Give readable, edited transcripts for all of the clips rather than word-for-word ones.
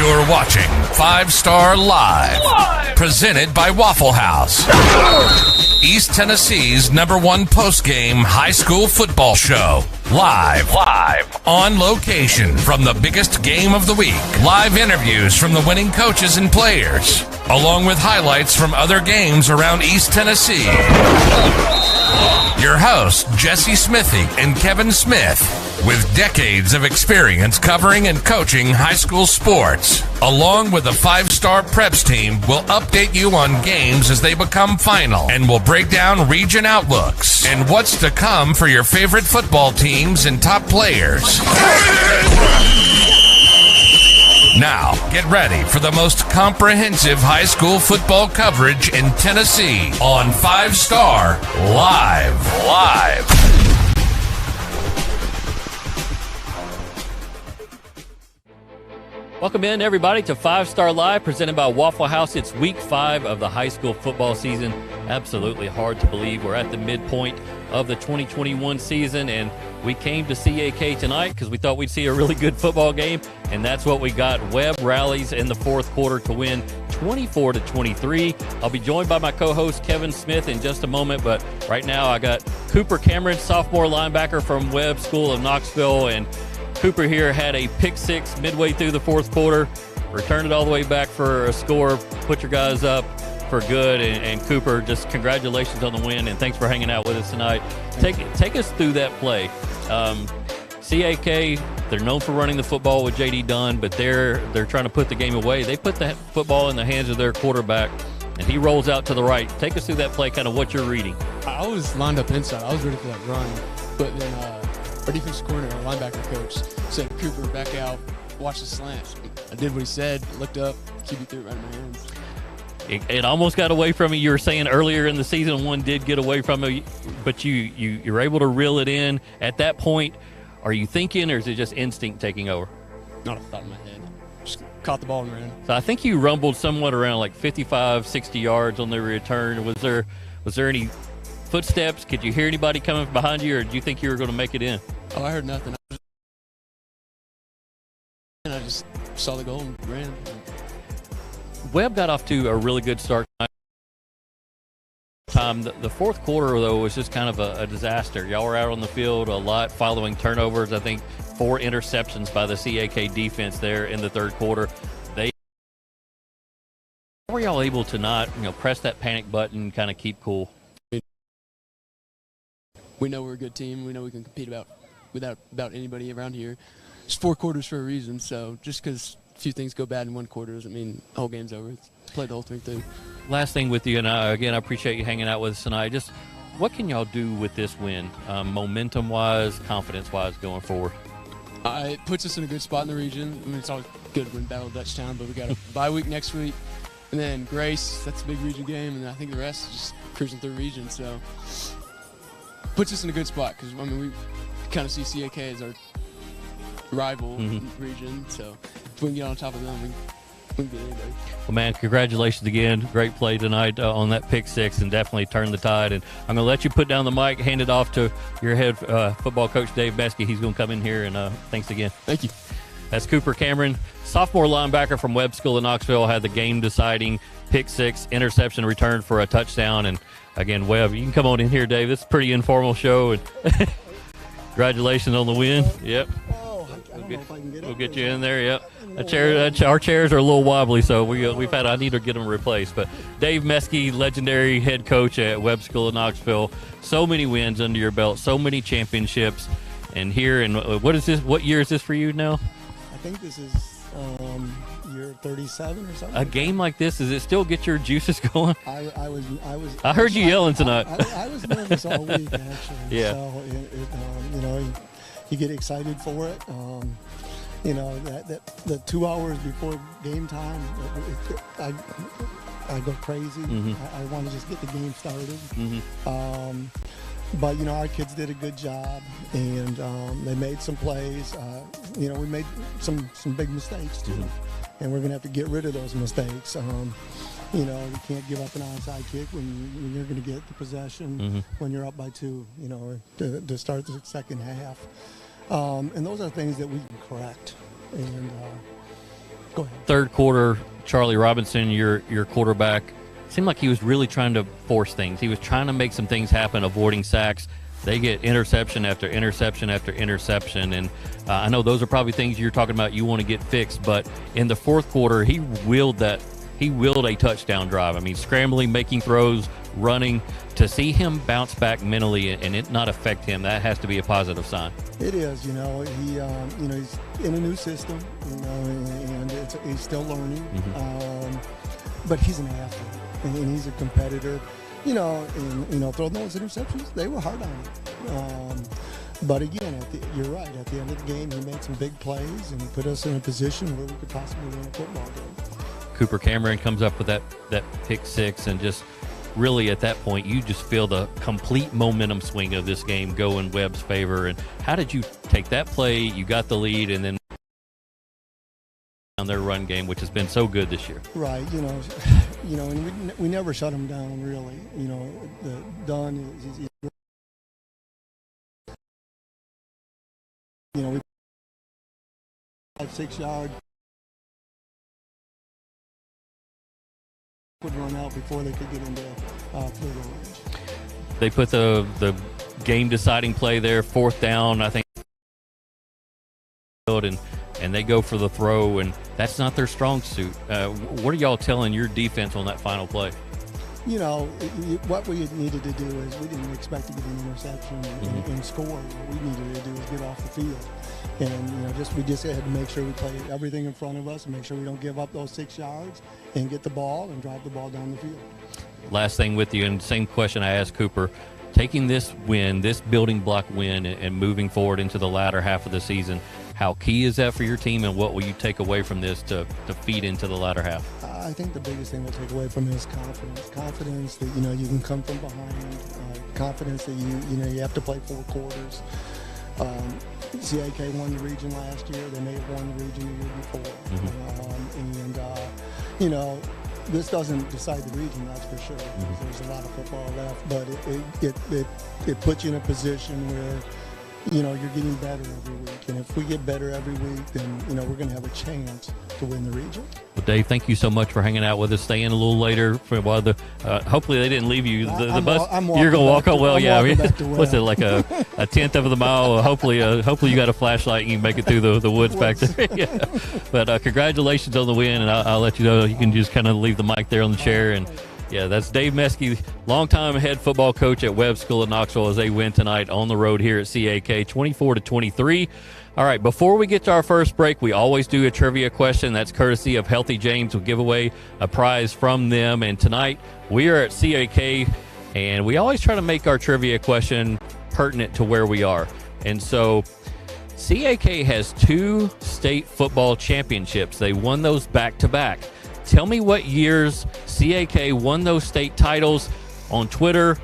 You're watching 5 Star Live, presented by Waffle House, East Tennessee's #1 post-game high school football show. Live on location from the biggest game of the week. Live interviews from the winning coaches and players, along with highlights from other games around East Tennessee. Your hosts, Jesse Smithy and Kevin Smith, with decades of experience covering and coaching high school sports, along with the 5 Star Preps team, will update you on games as they become final and will break down region outlooks and what's to come for your favorite football teams and top players. Now, get ready for the most comprehensive high school football coverage in Tennessee on 5 Star Live. Welcome in, everybody, to 5 Star Live, presented by Waffle House. It's week 5 of the high school football season. Absolutely hard to believe we're at the midpoint of the 2021 season, and we came to CAK tonight because we thought we'd see a really good football game, and that's what we got. Webb rallies in the fourth quarter to win 24-23. I'll be joined by my co-host Kevin Smith in just a moment, but right now I got Cooper Cameron, sophomore linebacker from Webb School of Knoxville, and Cooper here had a pick six midway through the fourth quarter, returned it all the way back for a score, put your guys up for good. And Cooper, just congratulations on the win, and thanks for hanging out with us tonight. Take us through that play. CAK, they're known for running the football with J.D. Dunn, but they're trying to put the game away. They put the football in the hands of their quarterback, and he rolls out to the right. Take us through that play, kind of what you're reading. I was lined up inside. I was ready for that run, but then our defensive corner, our linebacker coach, said, "Cooper, back out, watch the slant." I did what he said, looked up, QB threw it right in my hands. It almost got away from you. You were saying earlier in the season one did get away from you, but you're able to reel it in. At that point, are you thinking, or is it just instinct taking over? Not off the top of my head. Just caught the ball and ran. So I think you rumbled somewhat around like 55, 60 yards on the return. Was there any footsteps? Could you hear anybody coming behind you, or did you think you were going to make it in? Oh, I heard nothing. And I just saw the goal and ran. Webb got off to a really good start. The fourth quarter, though, was just kind of a disaster. Y'all were out on the field a lot following turnovers. I think 4 interceptions by the CAK defense there in the third quarter. How were y'all able to not, press that panic button, kind of keep cool? We know we're a good team. We know we can compete about anybody around here. It's 4 quarters for a reason, so just because a few things go bad in one quarter doesn't mean the whole game's over. It's play the whole thing through. Last thing with you, and again, I appreciate you hanging out with us tonight. Just what can y'all do with this win, momentum-wise, confidence-wise, going forward? It puts us in a good spot in the region. I mean, it's always good to win Battle of Dutchtown, but we got a bye week next week, and then Grace. That's a big region game, and I think the rest is just cruising through region. So puts us in a good spot because we kind of see CAK as our rival region. So if we can get on top of them, we can get anybody. Well, man, congratulations again. Great play tonight on that pick six, and definitely turned the tide. And I'm going to let you put down the mic, hand it off to your head football coach, Dave Beskey. He's going to come in here, and thanks again. Thank you. That's Cooper Cameron, sophomore linebacker from Webb School of Knoxville, had the game-deciding pick six, interception return for a touchdown. And again, Webb, you can come on in here, Dave. This is a pretty informal show. And congratulations on the win. Yep. We'll get you in there. Yep. Our chairs are a little wobbly, so I need to get them replaced. But Dave Beskey, legendary head coach at Webb School of Knoxville, so many wins under your belt, so many championships, and here. And what is this? What year is this for you now? I think this is year 37 or something. A game like this, does it still get your juices going? I heard you yelling tonight. I was nervous all week, actually. Yeah. So you get excited for it. That the 2 hours before game time, I go crazy. I want to just get the game started. But our kids did a good job, and they made some plays. We made some big mistakes too, and we're gonna have to get rid of those mistakes. We can't give up an onside kick when you're gonna get the possession when you're up by 2. To start the second half, and those are things that we can correct and Go ahead. Third quarter, Charlie Robinson, your quarterback, seemed like he was really trying to force things. He was trying to make some things happen, avoiding sacks. They get interception after interception after interception, and I know those are probably things you're talking about you want to get fixed, but in the fourth quarter, he willed a touchdown drive. I mean, scrambling, making throws, running. To see him bounce back mentally and it not affect him, that has to be a positive sign. It is, he's in a new system, and he's still learning. But he's an athlete, and he's a competitor. Throwing those interceptions, they were hard on him. But again, you're right. At the end of the game, he made some big plays and put us in a position where we could possibly win a football game. Cooper Cameron comes up with that pick six, and just really at that point, you just feel the complete momentum swing of this game go in Webb's favor. And how did you take that play? You got the lead, and then on their run game, which has been so good this year. Right, and we never shut him down, really. The Dunn is we 5-6 yard would run out before they could get into field goal range. They put the game deciding play there, fourth down, I think, and they go for the throw, and that's not their strong suit. What are y'all telling your defense on that final play? What we needed to do is we didn't expect to get an interception and score. What we needed to do is get off the field. And, we just had to make sure we play everything in front of us and make sure we don't give up those 6 yards and get the ball and drive the ball down the field. Last thing with you, and same question I asked Cooper, taking this win, this building block win, and moving forward into the latter half of the season, how key is that for your team, and what will you take away from this to feed into the latter half? I think the biggest thing we'll take away from it is confidence. Confidence that, you can come from behind. Confidence that, you have to play 4 quarters. CAK won the region last year. They may have won the region the year before. This doesn't decide the region, that's for sure. There's a lot of football left, but it puts you in a position where, you're getting better every week. And if we get better every week, then, we're going to have a chance to win the region. Well, Dave, thank you so much for hanging out with us. Stay in a little later for a while. Hopefully they didn't leave you. The bus. You're going to walk on. Well, yeah. What's it, like a 10th of the mile? Hopefully you got a flashlight and you can make it through the woods back there. Yeah. But congratulations on the win, and I'll let you know. You can just kind of leave the mic there on the chair. And yeah, that's Dave Meskey, longtime head football coach at Webb School in Knoxville, as they win tonight on the road here at CAK, 24-23. All right, before we get to our first break, we always do a trivia question. That's courtesy of Healthy James. We'll give away a prize from them. And tonight, we are at CAK, and we always try to make our trivia question pertinent to where we are. And so CAK has 2 state football championships. They won those back-to-back. Tell me what years CAK won those state titles. On Twitter,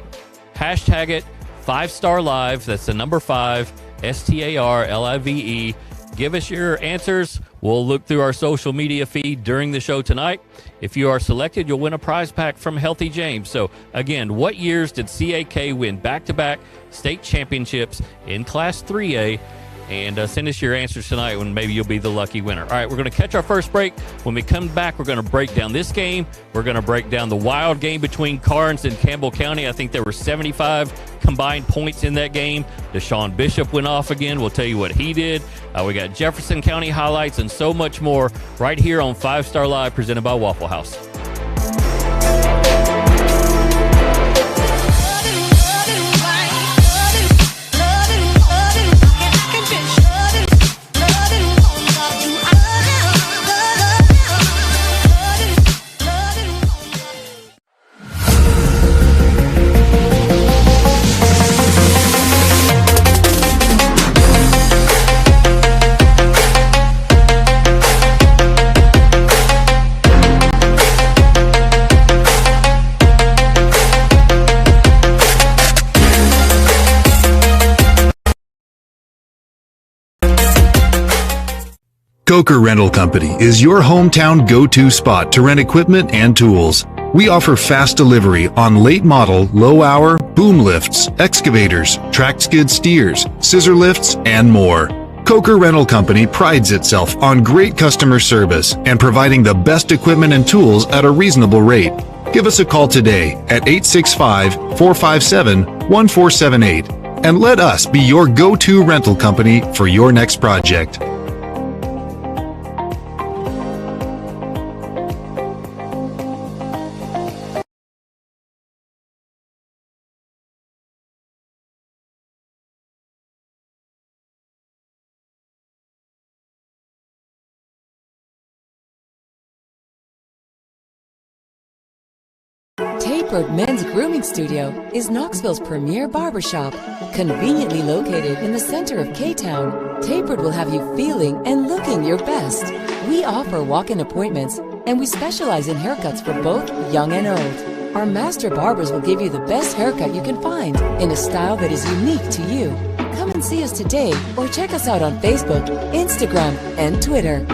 hashtag it 5-Star Live. That's the number 5, STARLIVE. Give us your answers. We'll look through our social media feed during the show tonight. If you are selected, you'll win a prize pack from Healthy James. So, again, what years did CAK win back-to-back state championships in Class 3A? And send us your answers tonight when maybe you'll be the lucky winner. All right, we're going to catch our first break. When we come back, we're going to break down this game. We're going to break down the wild game between Carnes and Campbell County. I think there were 75 combined points in that game. Deshaun Bishop went off again. We'll tell you what he did. We got Jefferson County highlights and so much more right here on 5-Star Live, presented by Waffle House. Coker Rental Company is your hometown go-to spot to rent equipment and tools. We offer fast delivery on late model, low hour, boom lifts, excavators, track skid steers, scissor lifts, and more. Coker Rental Company prides itself on great customer service and providing the best equipment and tools at a reasonable rate. Give us a call today at 865-457-1478 and let us be your go-to rental company for your next project. Tapered Men's Grooming Studio is Knoxville's premier barbershop. Conveniently located in the center of K-Town, Tapered will have you feeling and looking your best. We offer walk-in appointments, and we specialize in haircuts for both young and old. Our master barbers will give you the best haircut you can find in a style that is unique to you. Come and see us today or check us out on Facebook, Instagram, and Twitter.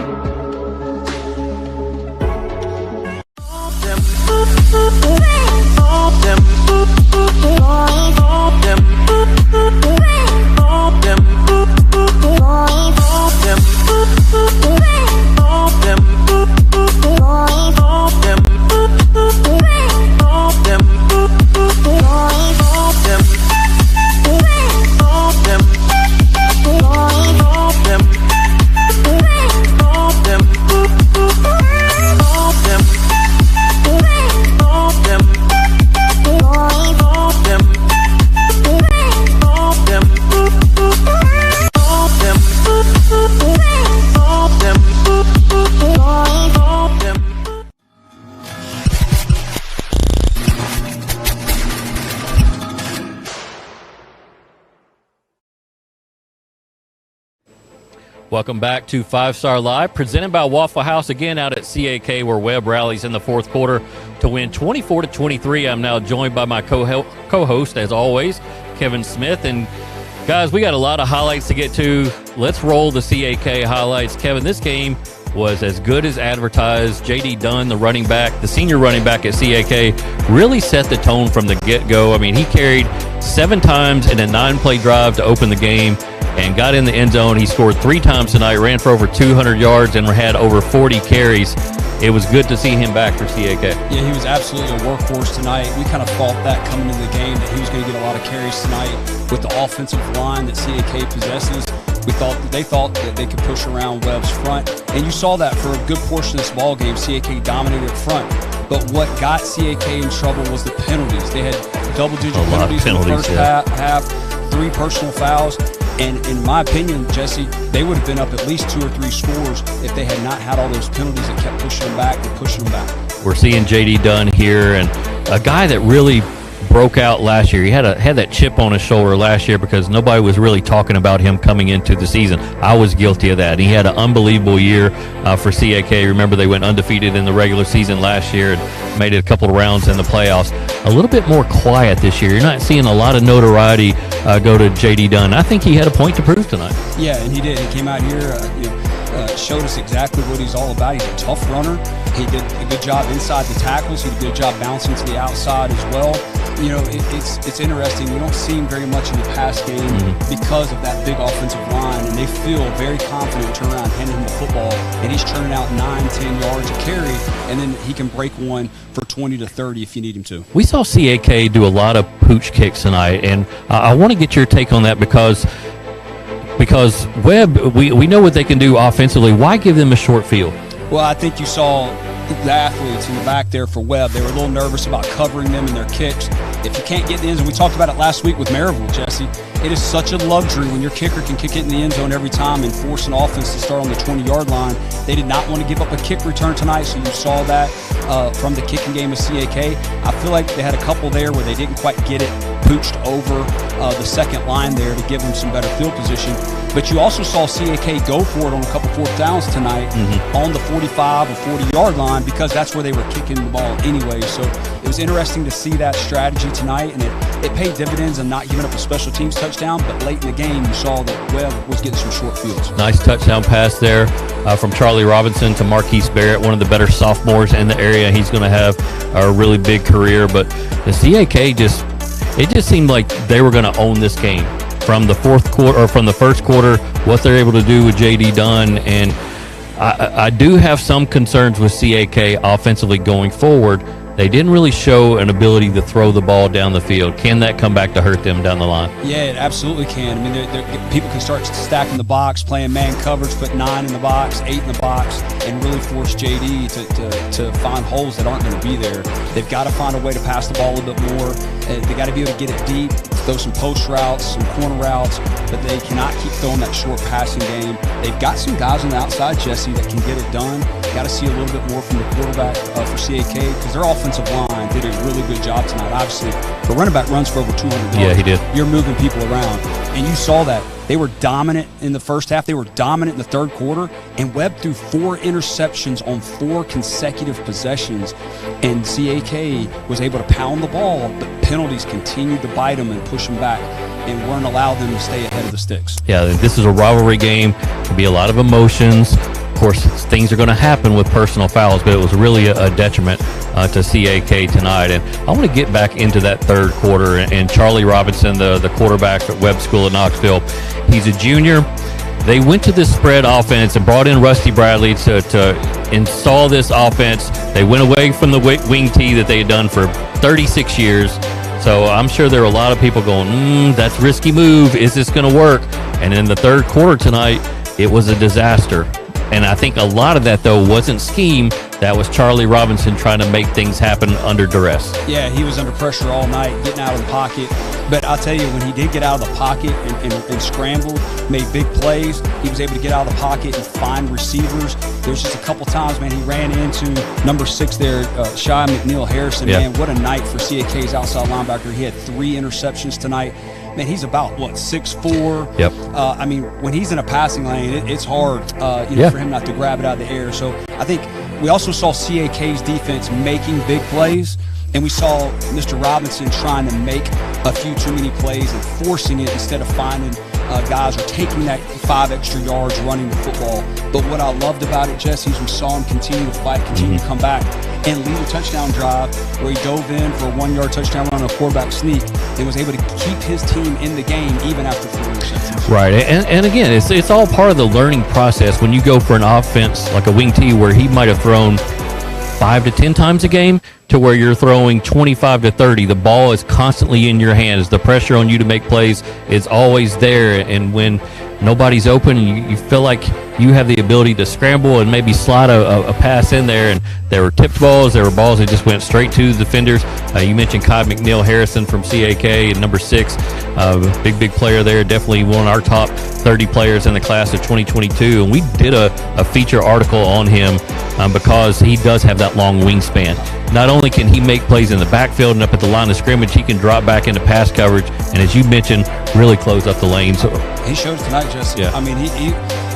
Welcome back to 5 Star Live, presented by Waffle House, again out at CAK, where Webb rallies in the fourth quarter to win 24-23. I'm now joined by my co-host, as always, Kevin Smith. And guys, we got a lot of highlights to get to. Let's roll the CAK highlights. Kevin, this game was as good as advertised. J.D. Dunn, the running back, the senior running back at CAK, really set the tone from the get-go. I mean, he carried 7 times in a 9-play drive to open the game and got in the end zone. He scored 3 times tonight, ran for over 200 yards, and had over 40 carries. It was good to see him back for CAK. Yeah, he was absolutely a workhorse tonight. We kind of thought that coming into the game, that he was going to get a lot of carries tonight with the offensive line that CAK possesses. They thought that they could push around Webb's front, and you saw that for a good portion of this ball game. CAK dominated up front, but what got CAK in trouble was the penalties. They had double-digit penalties in the first half, 3 personal fouls. And in my opinion, Jesse, they would have been up at least 2 or 3 scores if they had not had all those penalties that kept pushing them back and pushing them back. We're seeing J.D. Dunn here, and a guy that really broke out last year. He had that chip on his shoulder last year because nobody was really talking about him coming into the season. I was guilty of that. He had an unbelievable year for CAK. Remember, they went undefeated in the regular season last year and made it a couple of rounds in the playoffs. A little bit more quiet this year. You're not seeing a lot of notoriety go to J.D. Dunn. I think he had a point to prove tonight. Yeah, and he did. He came out here, showed us exactly what he's all about. He's a tough runner. He did a good job inside the tackles. He did a good job bouncing to the outside as well. You know, it's interesting. We don't see him very much in the pass game because of that big offensive line, and they feel very confident turn around, handing him the football, and he's turning out 9-10 yards a carry, and then he can break one for 20 to 30 if you need him to. We saw CAK do a lot of pooch kicks tonight, and I want to get your take on that because Webb, we know what they can do offensively. Why give them a short field? Well, I think you saw the athletes in the back there for Webb. They were a little nervous about covering them in their kicks. If you can't get in the end zone, we talked about it last week with Maryville, Jesse. It is such a luxury when your kicker can kick it in the end zone every time and force an offense to start on the 20-yard line. They did not want to give up a kick return tonight, so you saw that from the kicking game of CAK. I feel like they had a couple there where they didn't quite get it pooched over the second line there to give them some better field position. But you also saw CAK go for it on a couple 4th downs tonight on the 45 or 40-yard line because that's where they were kicking the ball anyway. So it was interesting to see that strategy tonight, and it paid dividends and not giving up a special teams touchdown. But late in the game, you saw that Webb was getting some short fields. Nice touchdown pass there from Charlie Robinson to Marquise Barrett, one of the better sophomores in the area. He's going to have a really big career. But the CAK it just seemed like they were going to own this game. from the fourth quarter or from the first quarter, what they're able to do with J.D. Dunn. And I do have some concerns with CAK offensively going forward. They didn't really show an ability to throw the ball down the field. Can that come back to hurt them down the line? Yeah, it absolutely can. I mean, people can start stacking the box, playing man coverage, put 9 in the box, 8 in the box, and really force JD to find holes that aren't going to be there. They've got to find a way to pass the ball a little bit more. They got to be able to get it deep, throw some post routes, some corner routes, but they cannot keep throwing that short passing game. They've got some guys on the outside, Jesse, that can get it done. Got to see a little bit more from the quarterback for CAK because their offensive line did a really good job tonight. Obviously, the running back runs for over 200 yards. Yeah, he did. You're moving people around, and you saw that. They were dominant in the first half. They were dominant in the third quarter, and Webb threw 4 interceptions on 4 consecutive possessions, and CAK was able to pound the ball, but penalties continued to bite them and push them back and weren't allowed them to stay ahead of the sticks. Yeah, this is a rivalry game. There'll be a lot of emotions. Of course, things are going to happen with personal fouls, but it was really a detriment to CAK tonight. And I want to get back into that third quarter. And Charlie Robinson, the quarterback at Webb School of Knoxville, he's a junior. They went to this spread offense and brought in Rusty Bradley to install this offense. They went away from the wing tee that they had done for 36 years. So I'm sure there are a lot of people going, that's a risky move. Is this going to work? And in the third quarter tonight, it was a disaster. And I think a lot of that, though, wasn't scheme. That was Charlie Robinson trying to make things happen under duress. Yeah, he was under pressure all night, getting out of the pocket. But I'll tell you, when he did get out of the pocket and scrambled, made big plays, he was able to get out of the pocket and find receivers. There's just a couple times, man, he ran into number 6 there, Shy McNeil Harrison. Yeah. Man, what a night for CAK's outside linebacker. He had 3 interceptions tonight. Man, he's about, 6'4". Yep. I mean, when he's in a passing lane, it's hard for him not to grab it out of the air. So I think we also saw CAK's defense making big plays, and we saw Mr. Robinson trying to make a few too many plays and forcing it instead of finding guys or taking that 5 extra yards running the football. But what I loved about it, Jesse, is we saw him continue to fight, continue to come back, and lead a touchdown drive where he dove in for a 1-yard touchdown run on a quarterback sneak and was able to keep his team in the game even after 3 interceptions. Right, and again, it's all part of the learning process. When you go for an offense like a wing tee where he might have thrown 5 to 10 times a game to where you're throwing 25 to 30, the ball is constantly in your hands. The pressure on you to make plays is always there, and when nobody's open, you feel like you have the ability to scramble and maybe slide a pass in there. And there were tipped balls, there were balls that just went straight to the defenders. You mentioned Kai McNeil Harrison from CAK and number 6, big player there, definitely one of our top 30 players in the class of 2022. And we did a feature article on him because he does have that long wingspan. Not only can he make plays in the backfield and up at the line of scrimmage, he can drop back into pass coverage, and as you mentioned, really close up the lane. So he showed tonight, Jesse. Yeah. I mean,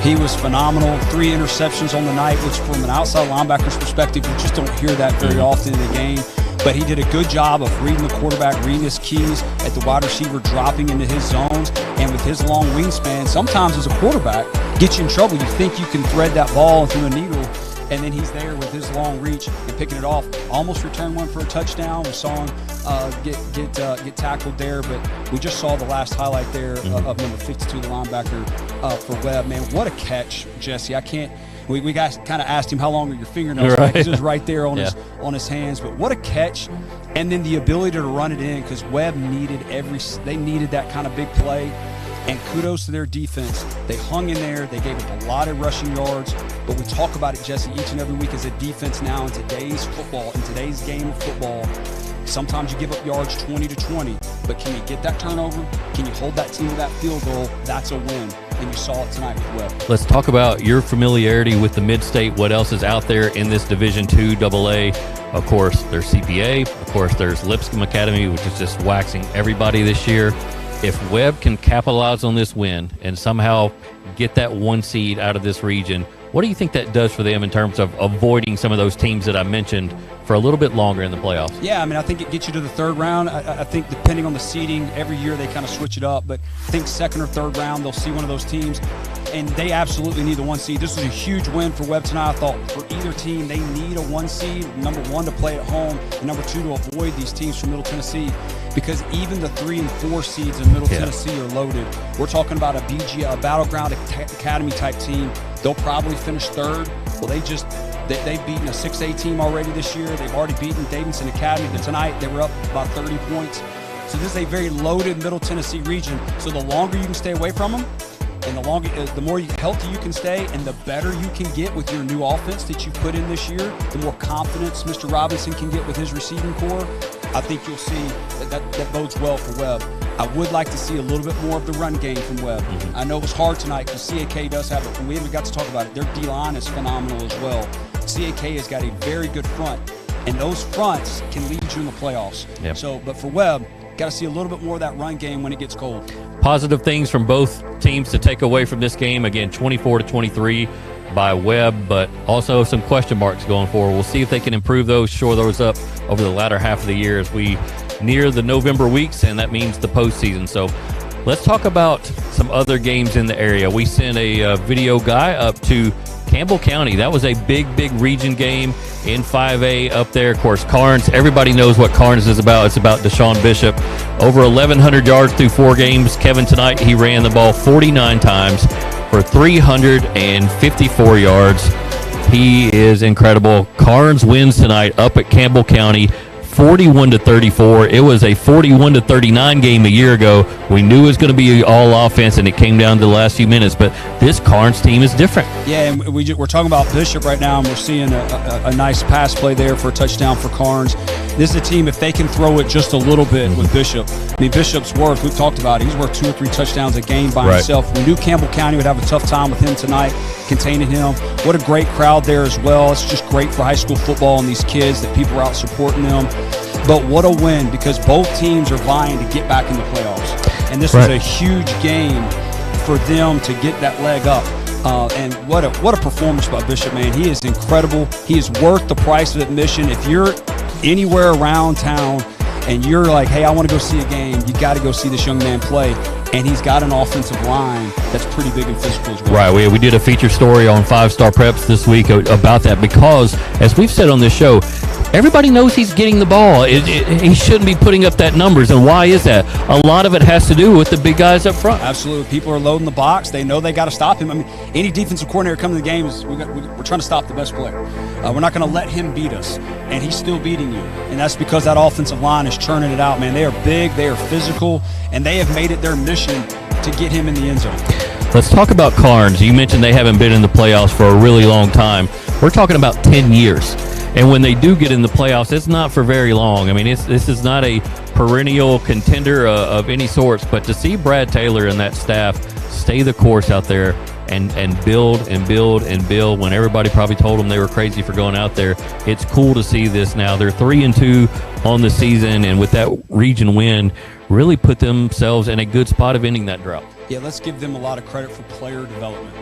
he was phenomenal. 3 interceptions on the night, which from an outside linebacker's perspective, you just don't hear that very often in the game. But he did a good job of reading the quarterback, reading his keys at the wide receiver, dropping into his zones, and with his long wingspan, sometimes as a quarterback, get you in trouble. You think you can thread that ball through a needle, and then he's there with his long reach and picking it off. Almost returned one for a touchdown. We saw him get tackled there, but we just saw the last highlight there of number 52, the linebacker for Webb. Man, what a catch, Jesse. I can't. We guys kind of asked him how long are your fingernails? Right. It was right there on his hands. But what a catch, and then the ability to run it in because Webb needed they needed that kind of big play. And kudos to their defense. They hung in there. They gave up a lot of rushing yards. But we talk about it, Jesse, each and every week as a defense now in today's football, in today's game of football. Sometimes you give up yards 20 to 20. But can you get that turnover? Can you hold that team to that field goal? That's a win. And you saw it tonight with Webb. let's talk about your familiarity with the Mid-State. What else is out there in this Division II AA? Of course, there's CPA. Of course, there's Lipscomb Academy, which is just waxing everybody this year. If Webb can capitalize on this win and somehow get that 1 seed out of this region, what do you think that does for them in terms of avoiding some of those teams that I mentioned for a little bit longer in the playoffs? Yeah, I mean, I think it gets you to the 3rd round. I think depending on the seeding, every year they kind of switch it up. But I think 2nd or 3rd round, they'll see one of those teams, and they absolutely need the 1 seed. This was a huge win for Webb tonight. I thought for either team, they need a 1 seed, number 1 to play at home, and number 2 to avoid these teams from Middle Tennessee. because even the 3 and 4 seeds in Middle Tennessee are loaded. We're talking about a Battleground Academy type team. They'll probably finish third. Well, they've beaten a 6A team already this year. They've already beaten Davidson Academy. But tonight, they were up about 30 points. So this is a very loaded Middle Tennessee region. So the longer you can stay away from them, and the more healthy you can stay, and the better you can get with your new offense that you've put in this year, the more confidence Mr. Robinson can get with his receiving core. I think you'll see that bodes well for Webb. I would like to see a little bit more of the run game from Webb. I know it was hard tonight because CAK does have it, and we haven't got to talk about it. Their D-line is phenomenal as well. CAK has got a very good front, and those fronts can lead you in the playoffs. Yep. So, but for Webb, got to see a little bit more of that run game when it gets cold. Positive things from both teams to take away from this game. Again, 24-23 by Webb, but also some question marks going forward. We'll see if they can improve those, shore those up over the latter half of the year as we near the November weeks, and that means the postseason. So let's talk about some other games in the area. We sent a video guy up to Campbell County. That was a big region game in 5A up there. Of course, Carnes, everybody knows what Carnes is about. It's about Deshaun Bishop. Over 1,100 yards through 4 games. Kevin, tonight, he ran the ball 49 times for 354 yards. He is incredible. Carnes wins tonight up at Campbell County, 41-34. It was a 41-39 game a year ago. We knew it was going to be all offense, and it came down to the last few minutes. But this Carnes team is different. Yeah, and we're talking about Bishop right now, and we're seeing a nice pass play there for a touchdown for Carnes. This is a team, if they can throw it just a little bit with Bishop. I mean, Bishop's worth, we've talked about it, he's worth 2 or 3 touchdowns a game by himself. We knew Campbell County would have a tough time with him tonight, containing him. What a great crowd there as well. It's just great for high school football and these kids that people are out supporting them. But what a win, because both teams are vying to get back in the playoffs. And this was a huge game for them to get that leg up. And what a performance by Bishop, man. He is incredible. He is worth the price of admission. If you're anywhere around town and you're like, hey, I want to go see a game, you got to go see this young man play. And he's got an offensive line that's pretty big and physical as well. Right. We did a feature story on 5-Star Preps this week about that because, as we've said on this show, everybody knows he's getting the ball. He shouldn't be putting up that numbers. And why is that? A lot of it has to do with the big guys up front. Absolutely. People are loading the box. They know they got to stop him. I mean, any defensive coordinator coming to the game is we're trying to stop the best player. We're not going to let him beat us. And he's still beating you. And that's because that offensive line is churning it out, man. They are big. They are physical. And they have made it their mission to get him in the end zone. Let's talk about Carnes. You mentioned they haven't been in the playoffs for a really long time. We're talking about 10 years. And when they do get in the playoffs, it's not for very long. I mean, this is not a perennial contender of any sorts. But to see Brad Taylor and that staff stay the course out there and build and build and build when everybody probably told them they were crazy for going out there, it's cool to see this now. They're 3-2 on the season, and with that region win, really put themselves in a good spot of ending that drought. Yeah, let's give them a lot of credit for player development.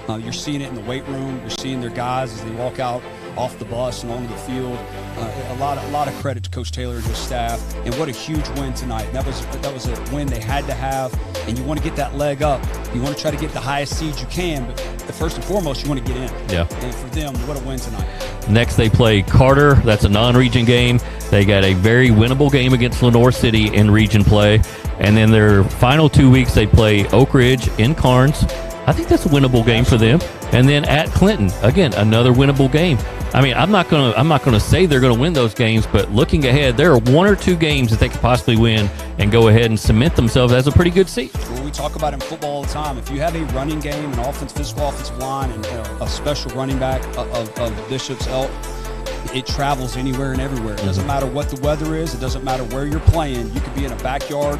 You're seeing it in the weight room. You're seeing their guys as they walk out off the bus and onto the field. A lot of credit to Coach Taylor and his staff. And what a huge win tonight. That was a win they had to have. And you want to get that leg up. You want to try to get the highest seed you can. But first and foremost, you want to get in. Yeah. And for them, what a win tonight. Next, they play Carter. That's a non-region game. They got a very winnable game against Lenore City in region play. And then their final 2 weeks, they play Oak Ridge in Carnes. I think that's a winnable game for them. And then at Clinton, again, another winnable game. I mean, I'm not gonna say they're gonna win those games, but looking ahead, there are 1 or 2 games that they could possibly win and go ahead and cement themselves as a pretty good seed. Well, we talk about in football all the time. If you have a running game, an physical offensive line, and a special running back of Bishop's ilk, it travels anywhere and everywhere. It doesn't matter what the weather is. It doesn't matter where you're playing. You could be in a backyard,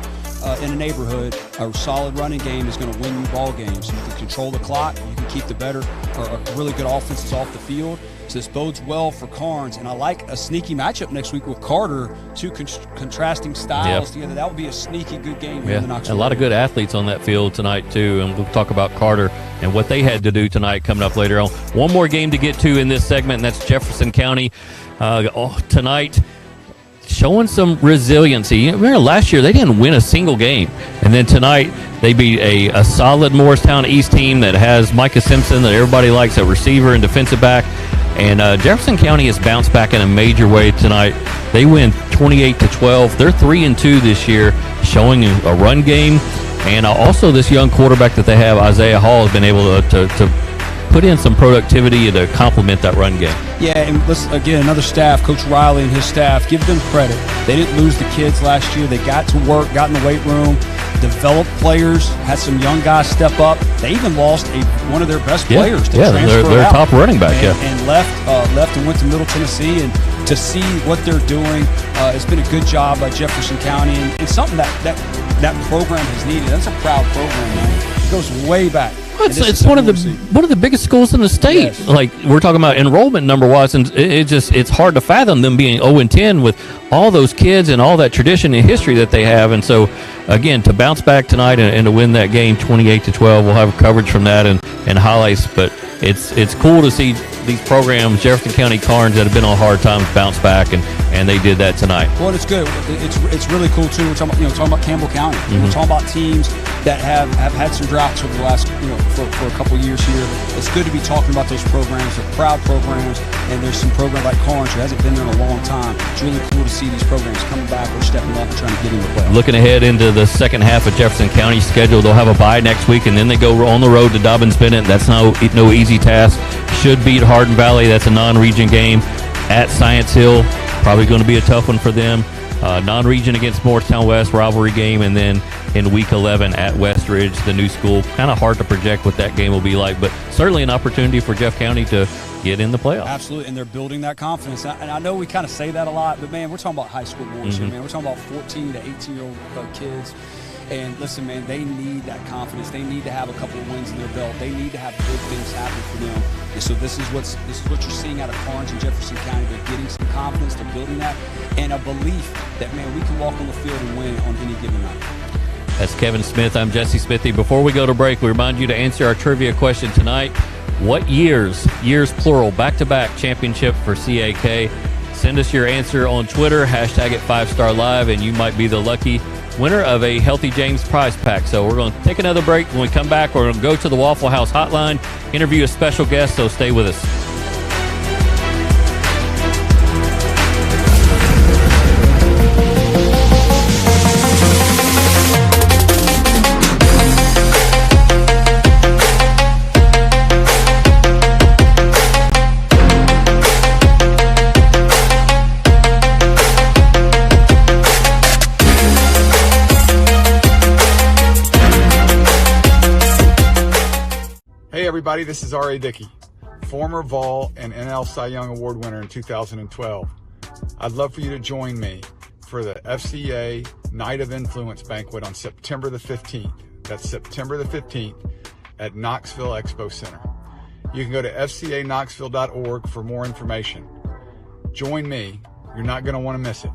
in a neighborhood. A solid running game is going to win you ball games. You can control the clock. You can keep the better or really good offenses off the field. So this bodes well for Carnes. And I like a sneaky matchup next week with Carter. 2 contrasting styles together. That would be a sneaky good game. Yeah, a lot of good athletes on that field tonight too. And we'll talk about Carter and what they had to do tonight coming up later on. One more game to get to in this segment, and that's Jefferson County tonight. Showing some resiliency. Remember last year they didn't win a single game, and then tonight they beat a solid Morristown East team that has Micah Simpson that everybody likes at receiver and defensive back. And Jefferson County has bounced back in a major way tonight. They win 28-12. They're 3-2 this year, showing a run game. And also this young quarterback that they have, Isaiah Hall, has been able to put in some productivity to complement that run game. Yeah, and let's, again, another staff, Coach Riley and his staff, give them credit. They didn't lose the kids last year. They got to work, got in the weight room, developed players, had some young guys step up. They even lost one of their best players to transfer their out top running back, and left and went to Middle Tennessee. And to see what they're doing, it's been a good job by Jefferson County, and something that program has needed. That's a proud program, man. It goes way back. It's one of the biggest schools in the state. Yes. Like, we're talking about enrollment number wise, and it's hard to fathom them being 0-10 with all those kids and all that tradition and history that they have. And so, again, to bounce back tonight and to win that game 28-12, we'll have coverage from that and highlights. But it's cool to see these programs, Jefferson County Carnes, that have been on hard times, bounce back, and they did that tonight. Well, it's good. It's really cool too. We're talking about Campbell County. Mm-hmm. We're talking about teams that have had some droughts over the last for a couple of years here. It's good to be talking about those programs. They're proud programs, and there's some program like Carnes who hasn't been there in a long time. It's really cool to see these programs coming back or stepping up and trying to get in the playoffs. Looking ahead into the second half of Jefferson County's schedule, they'll have a bye next week, and then they go on the road to Dobbins-Bennett. That's no easy task. Should beat Hardin Valley. That's a non-region game at Science Hill. Probably going to be a tough one for them. Non-region against Morristown West, rivalry game, and then in Week 11 at Westridge, the new school. Kind of hard to project what that game will be like, but certainly an opportunity for Jeff County to get in the playoffs. Absolutely, and they're building that confidence. And I know we kind of say that a lot, but, man, we're talking about high school boys here, man. We're talking about 14 to 18-year-old kids. And listen, man, they need that confidence. They need to have a couple of wins in their belt. They need to have good things happen for them. And so this is what you're seeing out of Carnes and Jefferson County. They're getting some confidence. They're building that, and a belief that, man, we can walk on the field and win on any given night. That's Kevin Smith. I'm Jesse Smithy. Before we go to break, we remind you to answer our trivia question tonight. What years plural, back-to-back championship for CAK? Send us your answer on Twitter, hashtag it 5-Star Live, and you might be the lucky winner of a Healthy James prize pack. So we're going to take another break. When we come back, we're going to go to the Waffle House hotline, interview a special guest, so stay with us. Hey everybody, this is R.A. Dickey, former Vol and NL Cy Young Award winner in 2012. I'd love for you to join me for the FCA Night of Influence banquet on September the 15th. That's September the 15th at Knoxville Expo Center. You can go to fcaknoxville.org for more information. Join me. You're not going to want to miss it.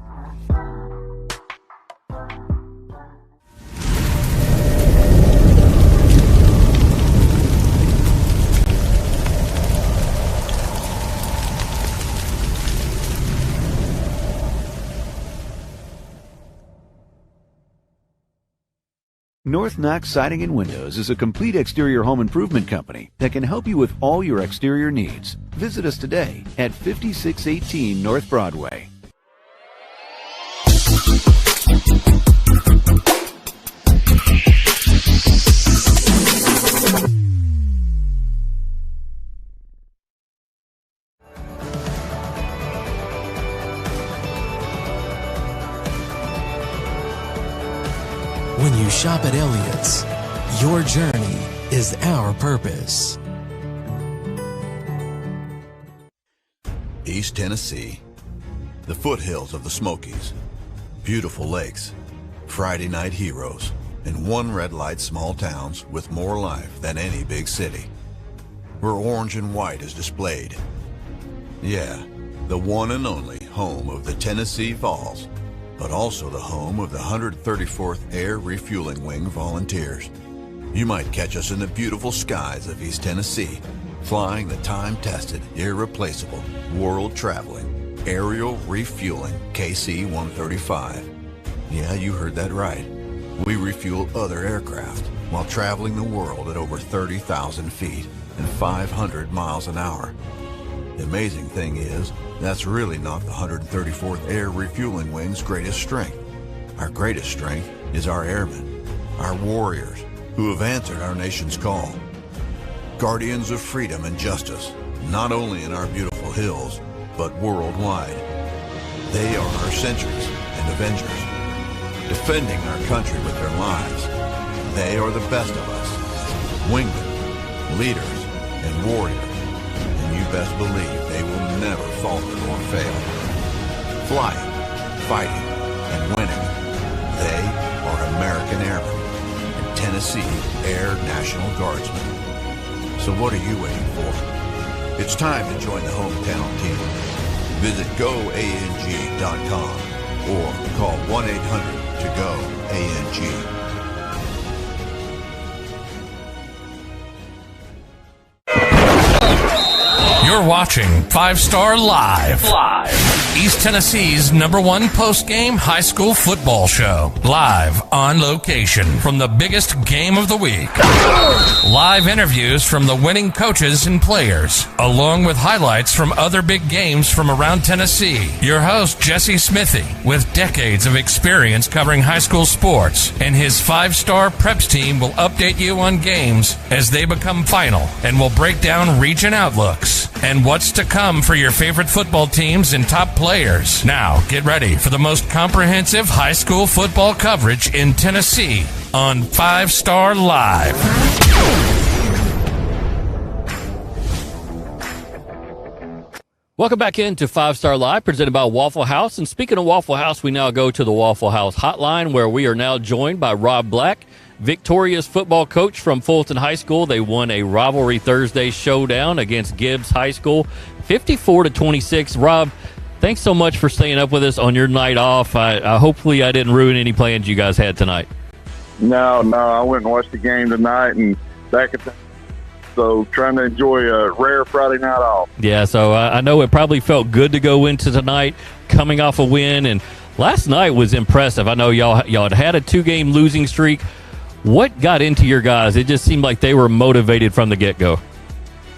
North Knox Siding and Windows is a complete exterior home improvement company that can help you with all your exterior needs. Visit us today at 5618 North Broadway. When you shop at Elliott's, your journey is our purpose. East Tennessee, the foothills of the Smokies, beautiful lakes, Friday night heroes, and one red light small towns with more life than any big city, where orange and white is displayed. Yeah, the one and only home of the Tennessee Vols, but also the home of the 134th Air Refueling Wing Volunteers. You might catch us in the beautiful skies of East Tennessee, flying the time-tested, irreplaceable, world-traveling, aerial refueling KC-135. Yeah, you heard that right. We refuel other aircraft while traveling the world at over 30,000 feet and 500 miles an hour. The amazing thing is, that's really not the 134th Air Refueling Wing's greatest strength. Our greatest strength is our airmen, our warriors, who have answered our nation's call. Guardians of freedom and justice, not only in our beautiful hills, but worldwide. They are our sentries and avengers, defending our country with their lives. They are the best of us, wingmen, leaders, and warriors. And you best believe they will never falter or fail. Flying, fighting, and winning. They are American Airmen and Tennessee Air National Guardsmen. So what are you waiting for? It's time to join the hometown team. Visit GoANG.com or call 1-800-TO-GO-ANG. You're watching 5 Star Live. East Tennessee's #1 post-game high school football show. Live on location from the biggest game of the week. Live interviews from the winning coaches and players, along with highlights from other big games from around Tennessee. Your host, Jesse Smithy, with decades of experience covering high school sports, and his 5-star preps team will update you on games as they become final, and will break down region outlooks and what's to come for your favorite football teams and top players. Now, get ready for the most comprehensive high school football coverage in Tennessee on 5 Star Live. Welcome back into 5 Star Live, presented by Waffle House. And speaking of Waffle House, we now go to the Waffle House hotline, where we are now joined by Rob Black, victorious football coach from Fulton High School. They won a rivalry Thursday showdown against Gibbs High School, 54-26. Rob, thanks so much for staying up with us on your night off. Hopefully I didn't ruin any plans you guys had tonight. No, I went and watched the game tonight and back at the so trying to enjoy a rare Friday night off. Yeah, so I know it probably felt good to go into tonight coming off a win, and last night was impressive. I know y'all had a 2-game losing streak. What got into your guys? It just seemed like they were motivated from the get-go.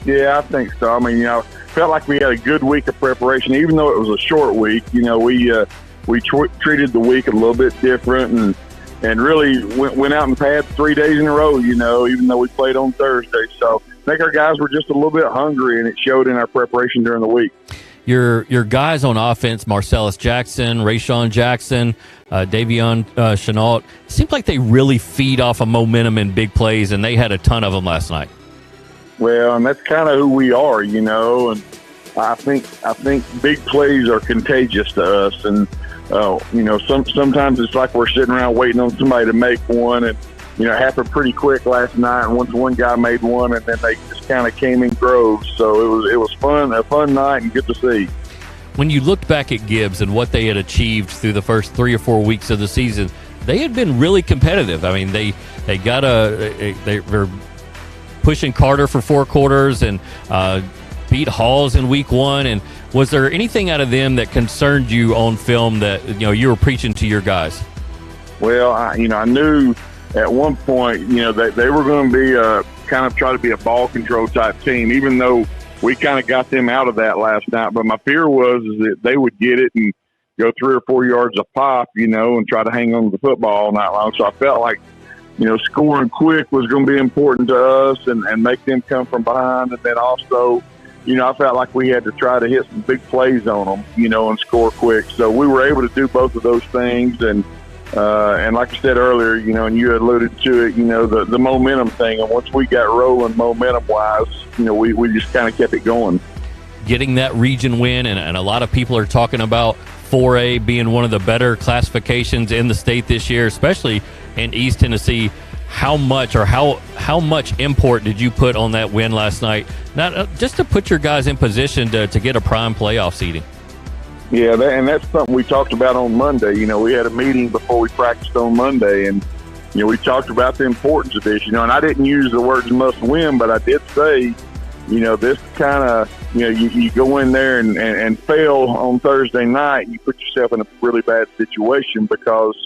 Yeah, I think so. I mean, felt like we had a good week of preparation, even though it was a short week. We treated the week a little bit different and really went out and padded 3 days in a row, even though we played on Thursday. So I think our guys were just a little bit hungry, and it showed in our preparation during the week. Your guys on offense, Marcellus Jackson, Rayshawn Jackson, Davion Chenault, seemed like they really feed off of momentum in big plays, and they had a ton of them last night. Well, and that's kind of who we are, and I think big plays are contagious to us, and sometimes it's like we're sitting around waiting on somebody to make one, and it happened pretty quick last night. And once one guy made one, and then they just kind of came in groves. So it was fun, a fun night, and good to see. When you looked back at Gibbs and what they had achieved through the first 3 or 4 weeks of the season, they had been really competitive. I mean, they were pushing Carter for 4 quarters and beat Halls in week 1. And was there anything out of them that concerned you on film that you were preaching to your guys? Well, I knew at one point that they were going to be kind of try to be a ball control type team, even though we kind of got them out of that last night. But my fear was that they would get it and go 3 or 4 yards a pop, and try to hang on to the football all night long. So I felt like scoring quick was going to be important to us and make them come from behind. And then also, I felt like we had to try to hit some big plays on them, and score quick. So we were able to do both of those things. And like I said earlier, and you alluded to it, the momentum thing. And once we got rolling momentum-wise, we just kind of kept it going. Getting that region win, and a lot of people are talking about 4A being one of the better classifications in the state this year, especially in East Tennessee. How much import did you put on that win last night? Not just to put your guys in position to get a prime playoff seeding. Yeah, and that's something we talked about on Monday. We had a meeting before we practiced on Monday, and we talked about the importance of this. And I didn't use the words "must win," but I did say, this kind of, you go in there and fail on Thursday night, you put yourself in a really bad situation, because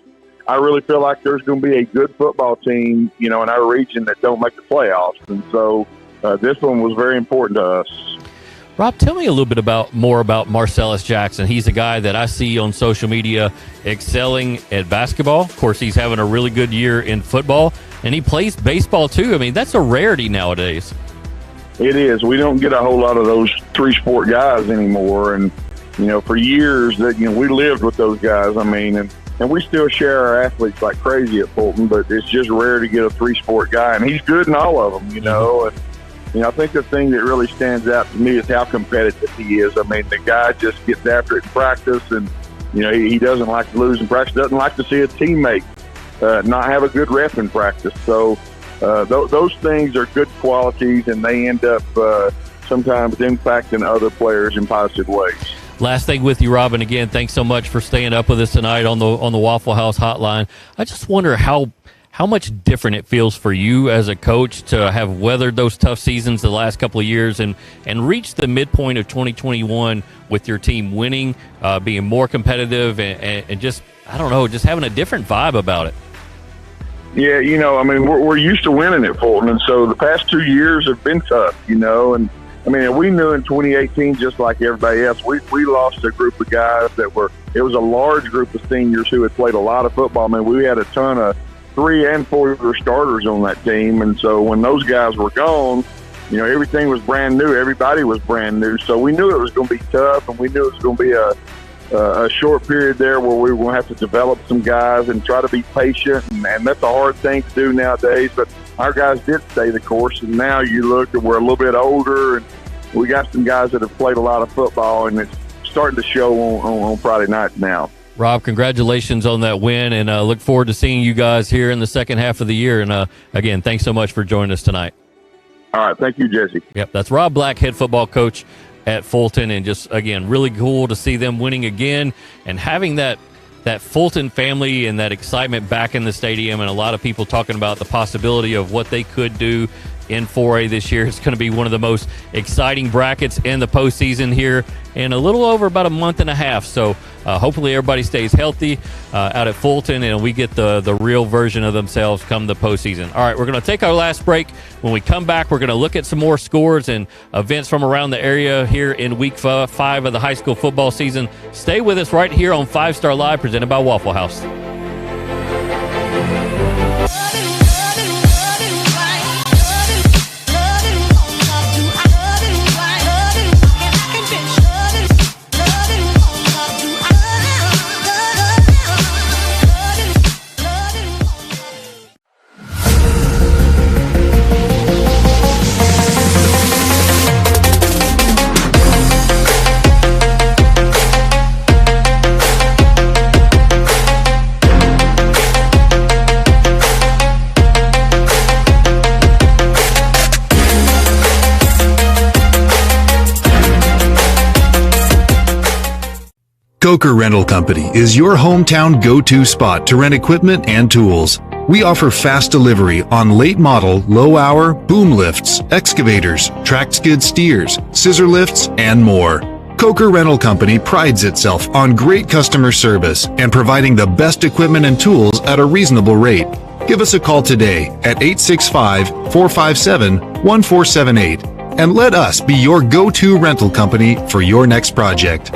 I really feel like there's going to be a good football team, in our region that don't make the playoffs. And so this one was very important to us. Rob, tell me a little bit more about Marcellus Jackson. He's a guy that I see on social media excelling at basketball. Of course, he's having a really good year in football, and he plays baseball too. I mean, that's a rarity nowadays. It is. We don't get a whole lot of those three-sport guys anymore, and for years that we lived with those guys. I mean, and we still share our athletes like crazy at Fulton, but it's just rare to get a three-sport guy, and he's good in all of them. And I think the thing that really stands out to me is how competitive he is. I mean, the guy just gets after it in practice, and he doesn't like to lose in practice. Doesn't like to see a teammate not have a good rep in practice. So. Those things are good qualities, and they end up sometimes impacting other players in positive ways. Last thing with you, Robin. Again, thanks so much for staying up with us tonight on the Waffle House hotline. I just wonder how much different it feels for you as a coach to have weathered those tough seasons the last couple of years and reach the midpoint of 2021 with your team winning, being more competitive, and just, I don't know, just having a different vibe about it. Yeah, I mean, we're used to winning at Fulton, and so the past 2 years have been tough, and I mean, we knew in 2018, just like everybody else, we lost a group of guys it was a large group of seniors who had played a lot of football. I mean, we had a ton of 3- and 4-year starters on that team, and so when those guys were gone, everything was brand new. Everybody was brand new, so we knew it was going to be tough, and we knew it was going to be a short period there where we were going to have to develop some guys and try to be patient, and that's a hard thing to do nowadays, but our guys did stay the course, and now you look and we're a little bit older, and we got some guys that have played a lot of football, and it's starting to show on Friday night now. Rob, congratulations on that win, and look forward to seeing you guys here in the second half of the year, and again, thanks so much for joining us tonight. All right, thank you, Jesse. Yep, that's Rob Black, head football coach at Fulton, and just, again, really cool to see them winning again and having that Fulton family and that excitement back in the stadium, and a lot of people talking about the possibility of what they could do in 4A this year. It's going to be one of the most exciting brackets in the postseason here in a little over about a month and a half. So hopefully everybody stays healthy out at Fulton, and we get the real version of themselves come the postseason. All right, we're going to take our last break. When we come back, we're going to look at some more scores and events from around the area here in week 5 of the high school football season. Stay with us right here on 5 Star Live, presented by Waffle House. Coker Rental Company is your hometown go-to spot to rent equipment and tools. We offer fast delivery on late model, low hour, boom lifts, excavators, track skid steers, scissor lifts, and more. Coker Rental Company prides itself on great customer service and providing the best equipment and tools at a reasonable rate. Give us a call today at 865-457-1478 and let us be your go-to rental company for your next project.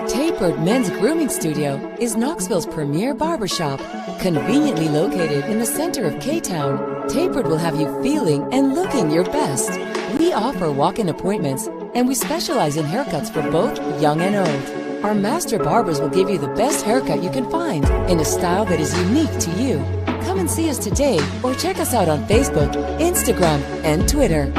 Tapered Men's Grooming Studio is Knoxville's premier barbershop. Conveniently located in the center of K-Town, Tapered will have you feeling and looking your best. We offer walk-in appointments, and we specialize in haircuts for both young and old. Our master barbers will give you the best haircut you can find in a style that is unique to you. Come and see us today or check us out on Facebook, Instagram, and Twitter.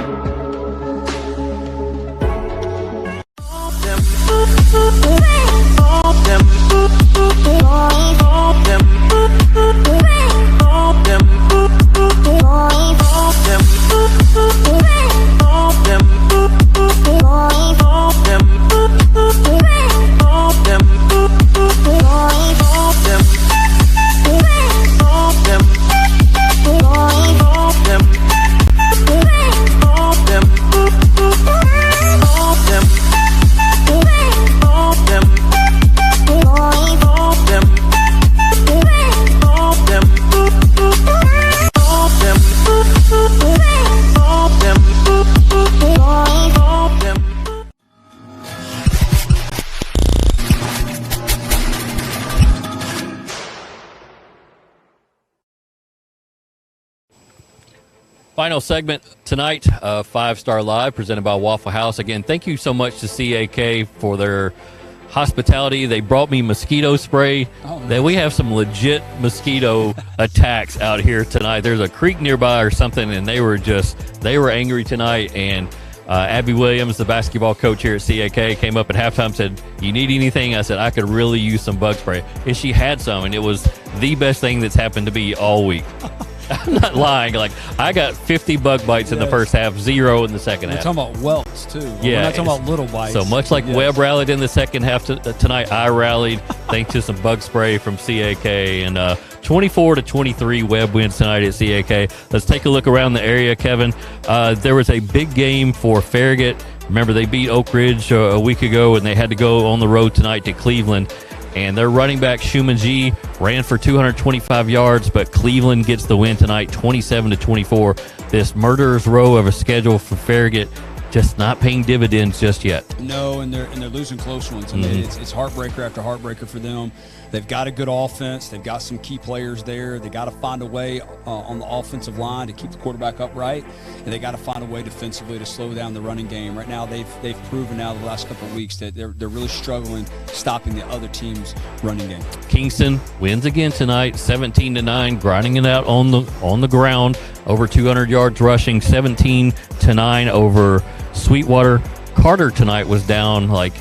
Final segment tonight, 5-Star Live, presented by Waffle House. Again, thank you so much to CAK for their hospitality. They brought me mosquito spray. That we have some legit mosquito attacks out here tonight. There's a creek nearby or something, and they were angry tonight. And Abby Williams, the basketball coach here at CAK, came up at halftime and said, "You need anything?" I said, "I could really use some bug spray." And she had some, and it was the best thing that's happened to me all week. I'm not lying. Like, I got 50 bug bites in the first half, 0 in the second half. We're talking about welts, too. Yeah. We're not talking about little bites. So much like Webb rallied in the second half tonight, I rallied thanks to some bug spray from CAK. And 24-23, Webb wins tonight at CAK. Let's take a look around the area, Kevin. There was a big game for Farragut. Remember, they beat Oak Ridge a week ago, and they had to go on the road tonight to Cleveland. And their running back, Schumann G, ran for 225 yards, but Cleveland gets the win tonight, 27-24. This murderer's row of a schedule for Farragut just not paying dividends just yet. No, and they're losing close ones. I mean, it's heartbreaker after heartbreaker for them. They've got a good offense. They've got some key players there. They got to find a way on the offensive line to keep the quarterback upright, and they got to find a way defensively to slow down the running game. Right now, they've proven now the last couple of weeks that they're really struggling stopping the other team's running game. Kingston wins again tonight, 17-9, grinding it out on the ground, over 200 yards rushing, 17-9 over Sweetwater. Carter tonight was down like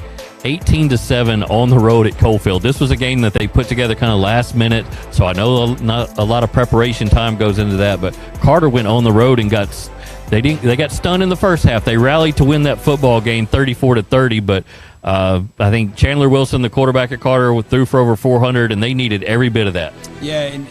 18-7 on the road at Coalfield. This was a game that they put together kind of last minute, so I know not a lot of preparation time goes into that, but Carter went on the road and they got stunned in the first half. They rallied to win that football game 34-30, but I think Chandler Wilson, the quarterback at Carter, threw for over 400, and they needed every bit of that. Yeah, and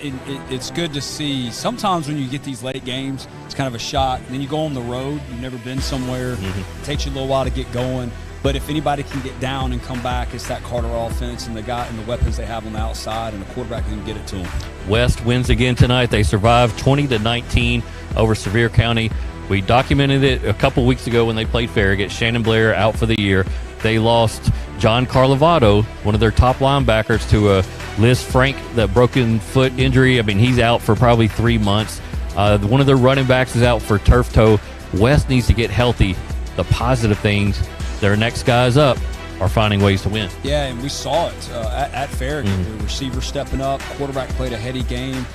it's good to see. Sometimes when you get these late games, it's kind of a shot, and then you go on the road, you've never been somewhere, It takes you a little while to get going. But if anybody can get down and come back, it's that Carter offense and the weapons they have on the outside, and the quarterback can get it to them. West wins again tonight. They survived 20-19 over Sevier County. We documented it a couple weeks ago when they played Farragut. Shannon Blair out for the year. They lost John Carlavato, one of their top linebackers, to a Liz Frank, that broken foot injury. I mean, he's out for probably 3 months. One of their running backs is out for turf toe. West needs to get healthy. The positive things, their next guys up are finding ways to win. Yeah, and we saw it at Farragut. The receiver stepping up, quarterback played a heady game,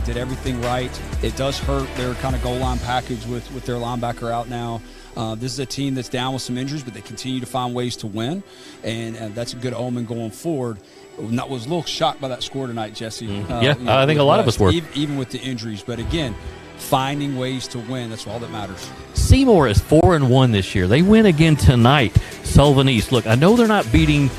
did everything right. It does hurt their kind of goal line package with their linebacker out now. This is a team that's down with some injuries, but they continue to find ways to win, and that's a good omen going forward. I was a little shocked by that score tonight, Jesse. I think a lot of us were. Even with the injuries, but again, finding ways to win, that's all that matters. Seymour is 4-1 this year. They win again tonight. Sullivan East. Look, I know they're not beating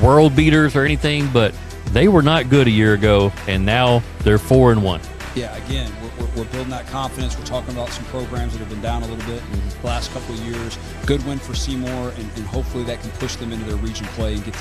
world beaters or anything, but they were not good a year ago, and now they're 4-1. Yeah, again, we're building that confidence. We're talking about some programs that have been down a little bit the last couple of years. Good win for Seymour, and hopefully that can push them into their region play and get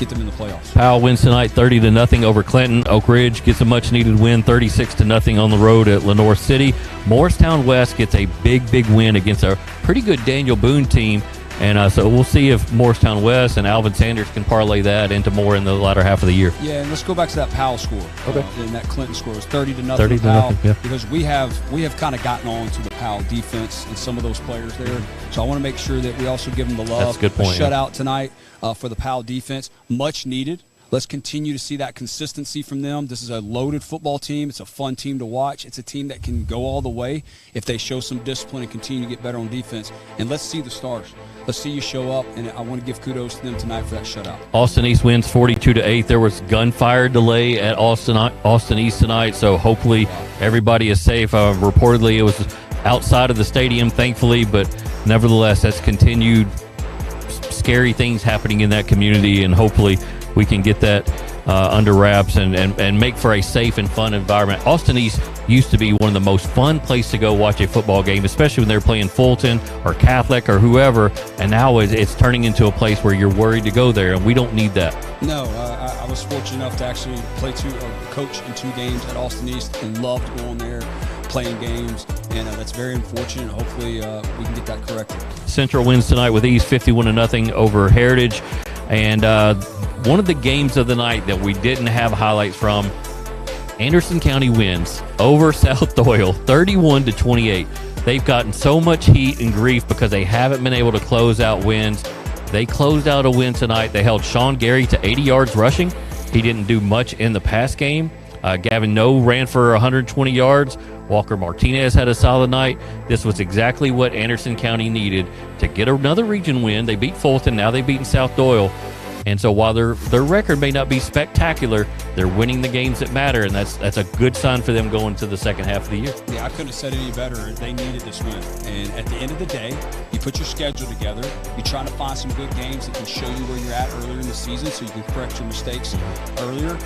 them in the playoffs. Powell wins tonight 30-0 over Clinton. Oak Ridge gets a much-needed win, 36-0 on the road at Lenoir City. Morristown West gets a big win against a pretty good Daniel Boone team. And so we'll see if Morristown West and Alvin Sanders can parlay that into more in the latter half of the year. Yeah, and let's go back to that Powell score. Okay. And that Clinton score was 30-0 30 to Powell. nothing, yeah. Because we have kind of gotten on to the Powell defense and some of those players there. So I want to make sure that we also give them the love. That's a good point. A shutout tonight for the Powell defense. Much needed. Let's continue to see that consistency from them. This is a loaded football team. It's a fun team to watch. It's a team that can go all the way if they show some discipline and continue to get better on defense. And let's see the stars. Let's see you show up, and I want to give kudos to them tonight for that shutout. Austin East wins 42-8. There was gunfire delay at Austin East tonight, so hopefully everybody is safe. Reportedly, it was outside of the stadium, thankfully, but nevertheless, that's continued scary things happening in that community, and hopefully we can get that under wraps and make for a safe and fun environment. Austin East used to be one of the most fun places to go watch a football game, especially when they're playing Fulton or Catholic or whoever, and now it's turning into a place where you're worried to go there, and we don't need that. No, I was fortunate enough to actually coach in 2 games at Austin East and loved going there, playing games, and that's very unfortunate. Hopefully we can get that corrected. Central wins tonight with East 51-0 over Heritage, and one of the games of the night that we didn't have highlights from, Anderson County wins over South Doyle 31-28. they've gotten so much heat and grief because they haven't been able to close out wins. They closed out a win tonight. They held Sean Gary to 80 yards rushing. He didn't do much in the pass game. Gavin Noe ran for 120 yards. Walker Martinez had a solid night. This was exactly what Anderson County needed to get another region win. They beat Fulton. Now they've beaten South Doyle. And so while their record may not be spectacular, they're winning the games that matter, and that's a good sign for them going to the second half of the year. Yeah, I couldn't have said it any better. They needed this win. And at the end of the day, you put your schedule together. You're trying to find some good games that can show you where you're at earlier in the season so you can correct your mistakes earlier.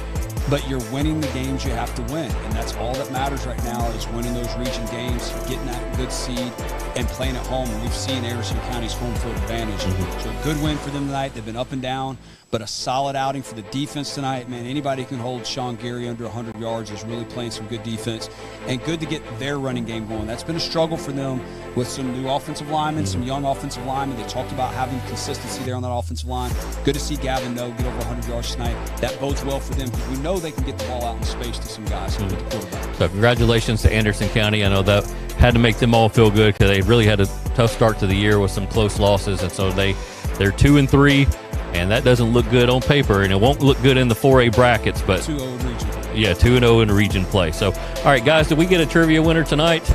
But you're winning the games you have to win, and that's all that matters right now is winning those region games, getting that good seed, and playing at home. And we've seen Anderson County's home field advantage. So a good win for them tonight. They've been up and down, but a solid outing for the defense tonight. Man, anybody who can hold Sean Gary under 100 yards is really playing some good defense, and good to get their running game going. That's been a struggle for them with some new offensive linemen, some young offensive linemen. They talked about having consistency there on that offensive line. Good to see Gavin Noe get over 100 yards tonight. That bodes well for them because we know they can get the ball out in space to some guys with the quarterback. So congratulations to Anderson County. I know that had to make them all feel good because they really had a tough start to the year with some close losses, and so they're 2-3, and that doesn't look good on paper, and it won't look good in the 4A brackets. But 2-0 in region play. Yeah, 2-0 in region play. So, all right, guys, did we get a trivia winner tonight?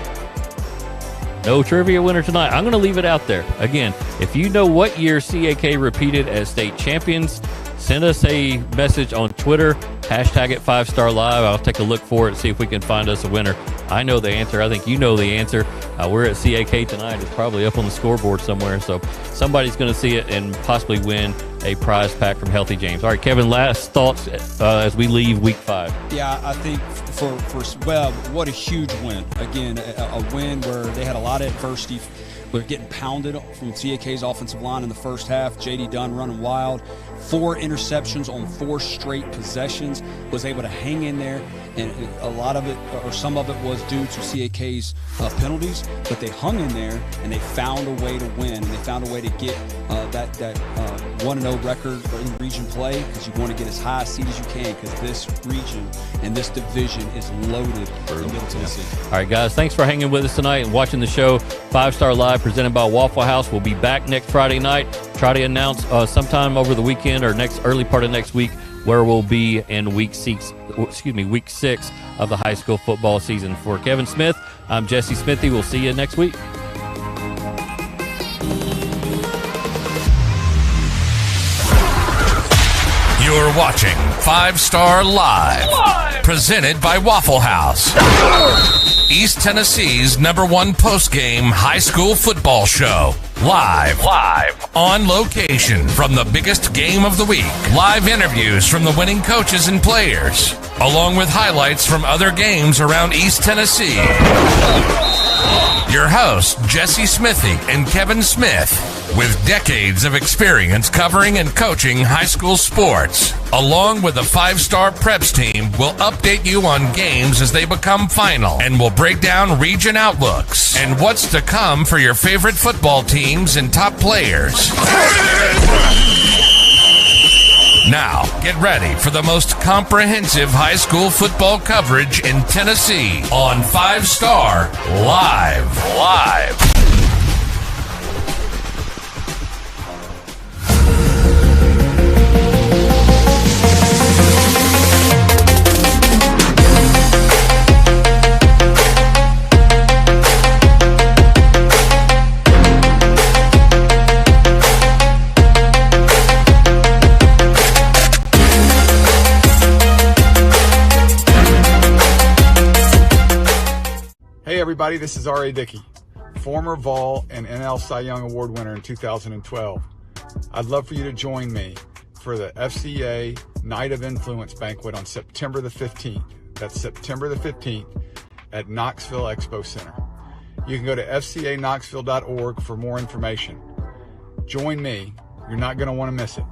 No trivia winner tonight. I'm going to leave it out there. Again, if you know what year CAK repeated as state champions, send us a message on Twitter, hashtag it 5-Star Live. I'll take a look for it, see if we can find us a winner. I know the answer. I think you know the answer. We're at CAK tonight. It's probably up on the scoreboard somewhere. So somebody's going to see it and possibly win a prize pack from Healthy James. All right, Kevin, last thoughts as we leave week 5. Yeah, I think for Webb, what a huge win. Again, a win where they had a lot of adversity. We're getting pounded from CAK's offensive line in the first half. J.D. Dunn running wild. 4 interceptions on 4 straight possessions. Was able to hang in there, and a lot of it, or some of it, was due to CAK's penalties. But they hung in there, and they found a way to win, and they found a way to get that 1-0 record in region play, because you want to get as high a seed as you can, because this region and this division is loaded in Middle Tennessee. All right, guys, thanks for hanging with us tonight and watching the show. 5-Star Live presented by Waffle House. We'll be back next Friday night. Try to announce sometime over the weekend or early part of next week where we'll be in week 6 of the high school football season. For Kevin Smith, I'm Jesse Smithy. We'll see you next week. You're watching 5-Star Live, presented by Waffle House, East Tennessee's #1 post-game high school football show. Live on location from the biggest game of the week. Live interviews from the winning coaches and players, along with highlights from other games around East Tennessee. Your hosts, Jesse Smithy and Kevin Smith, with decades of experience covering and coaching high school sports, along with the 5-Star Preps team, will update you on games as they become final, and will break down region outlooks and what's to come for your favorite football teams and top players. Now, get ready for the most comprehensive high school football coverage in Tennessee on 5-Star Live. Hey everybody, this is R.A. Dickey, former Vol and NL Cy Young Award winner in 2012. I'd love for you to join me for the FCA Night of Influence banquet on September the 15th. That's September the 15th at Knoxville Expo Center. You can go to fcaknoxville.org for more information. Join me. You're not going to want to miss it.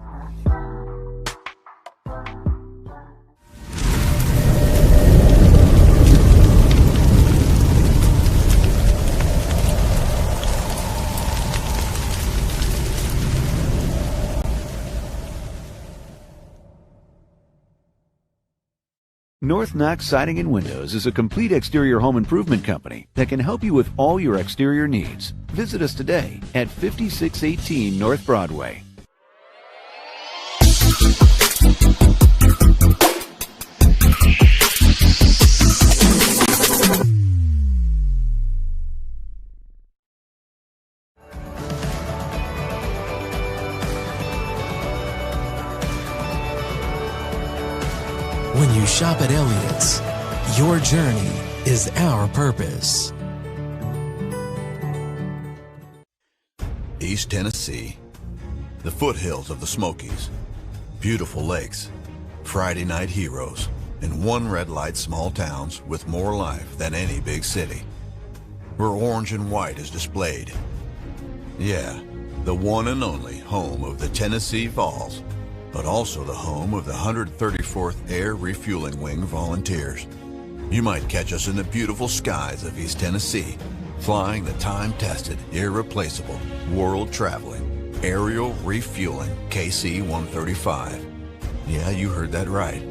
North Knox Siding and Windows is a complete exterior home improvement company that can help you with all your exterior needs. Visit us today at 5618 North Broadway. When you shop at Elliott's, your journey is our purpose. East Tennessee, the foothills of the Smokies, beautiful lakes, Friday night heroes, and one red light small towns with more life than any big city, where orange and white is displayed. Yeah, the one and only home of the Tennessee Vols, but also the home of the 134th Air Refueling Wing Volunteers. You might catch us in the beautiful skies of East Tennessee, flying the time-tested, irreplaceable, world-traveling, aerial refueling KC-135. Yeah, you heard that right.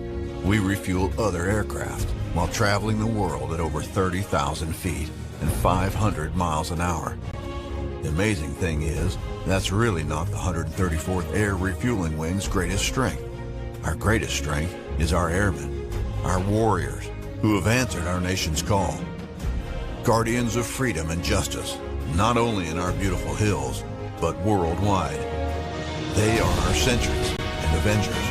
We refuel other aircraft while traveling the world at over 30,000 feet and 500 miles an hour. The amazing thing is, that's really not the 134th Air Refueling Wing's greatest strength. Our greatest strength is our airmen, our warriors, who have answered our nation's call. Guardians of freedom and justice, not only in our beautiful hills, but worldwide. They are our sentries and avengers,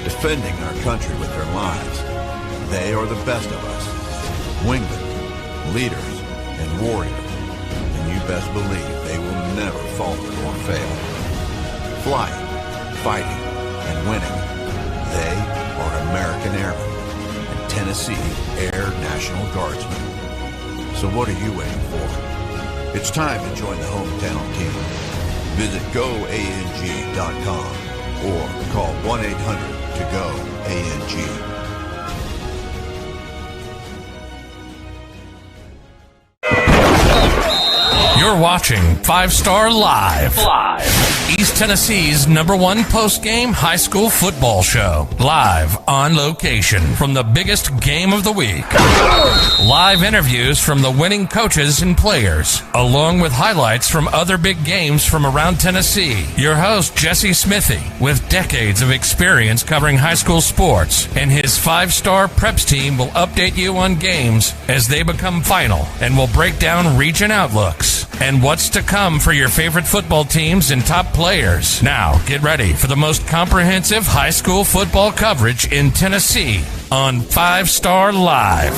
defending our country with their lives. They are the best of us, wingmen, leaders, and warriors. And you best believe they will never falter or fail. Flying, fighting, and winning. They are American Airmen and Tennessee Air National Guardsmen. So what are you waiting for? It's time to join the hometown team. Visit GoANG.com or call 1-800-TO-GO-ANG. You're watching 5 Star Live. East Tennessee's #1 post-game high school football show. Live on location from the biggest game of the week. Live interviews from the winning coaches and players, along with highlights from other big games from around Tennessee. Your host, Jesse Smithy, with decades of experience covering high school sports, and his 5-star preps team will update you on games as they become final and will break down region outlooks and what's to come for your favorite football teams and top players. Now, get ready for the most comprehensive high school football coverage in Tennessee on 5 Star Live.